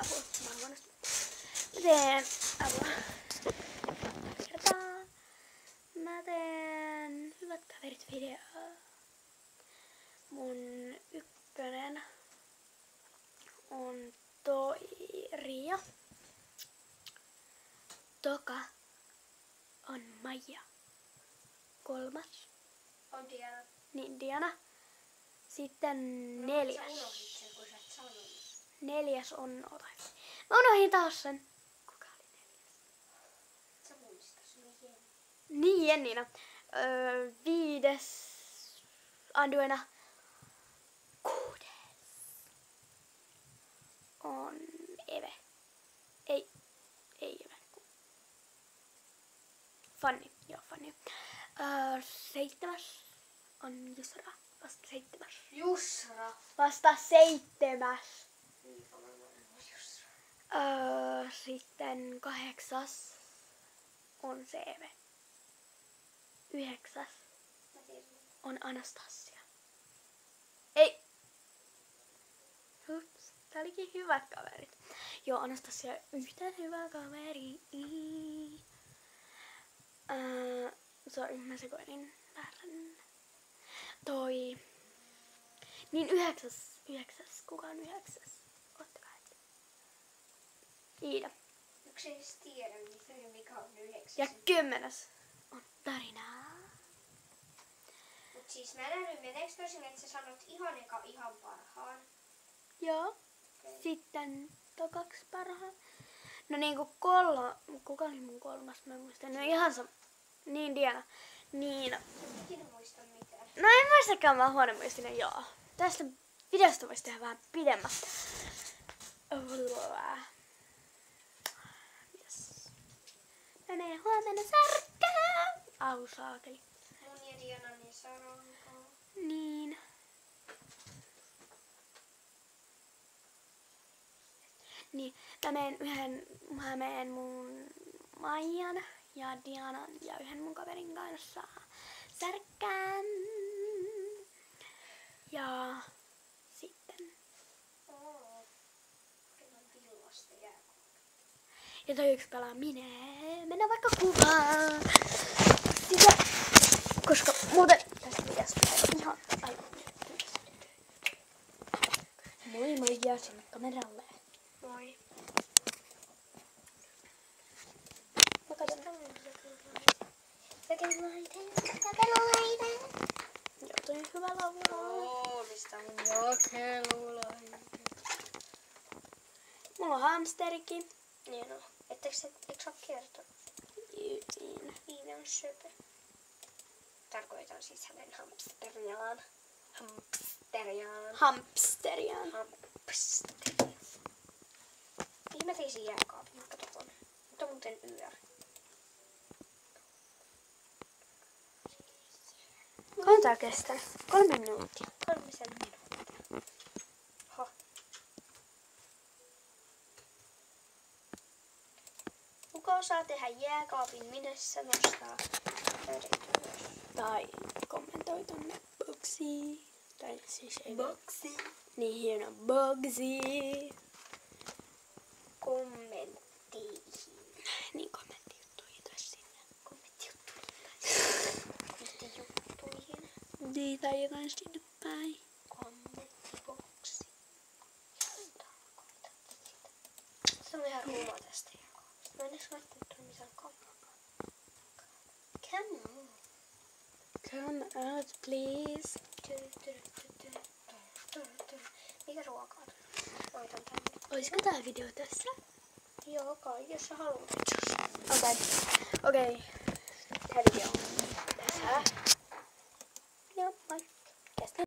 Apua, mä oon huonosti. Mä teen Hyvät kaverit videoa. Mun ykkönen on toi Ria. Toka on Maija. Kolmas on Diana. Niin, Diana. Sitten neljäs on... Mä unohdin taas sen. Kuka oli neljäs? Sä muistas, Niin, Jennina. Viides... Anduena. Kuudes on Eve. Ei Eve. Fanni. Joo, Fanni. Seitsemäs on Jusra. Vasta seitsemäs. Jusra. Vasta seitsemäs. Jusra. Sitten kahdeksas on Eve. Yhdeksäs on Anastasia. Ei! Hups, tää olikin Hyvät kaverit. Joo, Anastasia yhtään hyvä kaveri. Sorry, mä sekoilin väärän. Toi... Niin yhdeksäs. Kuka on yhdeksäs? Ottakaa heti. Iida. Yksi ei edes tiedä, mikä on 9. Ja 10. on Tarina. Mut siis mä nähdyn, meneekö toisin, että sä sanot ihan eka ihan parhaan? Joo. Okay. Sitten tokaksi parhaan. No niinku kuka oli mun kolmas? Mä en muista. No ihan sama. Niin, Diana. Niin. En muista mitään. No en muistakaan, mä oon huonomuistinen, joo. Tästä videosta voisi tehdä vähän pidemmän. Yes. Mä menen huomenna Särkkään. Au saakeli. Mun ja Dianan ja Saronkaan. Niin. Niin, mä menen mun Maijan ja Dianan ja yhden mun kaverin kanssa Särkkään. Ja sitten. Ja toi yksi pelaa minne. Mennään vaikka kuvaan. Sitä. Koska muuten tästä videosta ihan aivan. Moi moi ja sinne kameralle. Moi. Mä katson. Jakelulaite. Joo, toi on hyvä laulaa. Mistä mun jakelulaite? Mulla on hamsterikin. Niin on. Eikö sä kertonut? Niin. On söpö. Tarkoitan siis hänen hamsteriaan. Hamsteriaan. Mihin mä teisin jääkaapin? Kato tuonne. Nyt on muuten yö. Kauan tää kestää? 3 minuuttia. 3 minuuttia. Ho. Kuka osaa tehdä jääkaapin minessä nostaa ylös? Tai kommentoi tonne boksiin. Tai siis ei Boksi. Niin hieno boksi. Kommenttiin. Niin kommenttijuttuihin tai sinne. Kommenttijuttuihin. Niin tai jotain sinne päin. Kommenttiboksi. Se on ihan ruuma tästä jääkaapista. Mä en edes laittanut tuonne mitään kameraa. Come on. Come out please. Mikä ruokaa? Oitan tänne. Olisiko tää video tässä? Joo, kai, jos sä haluat. Okei.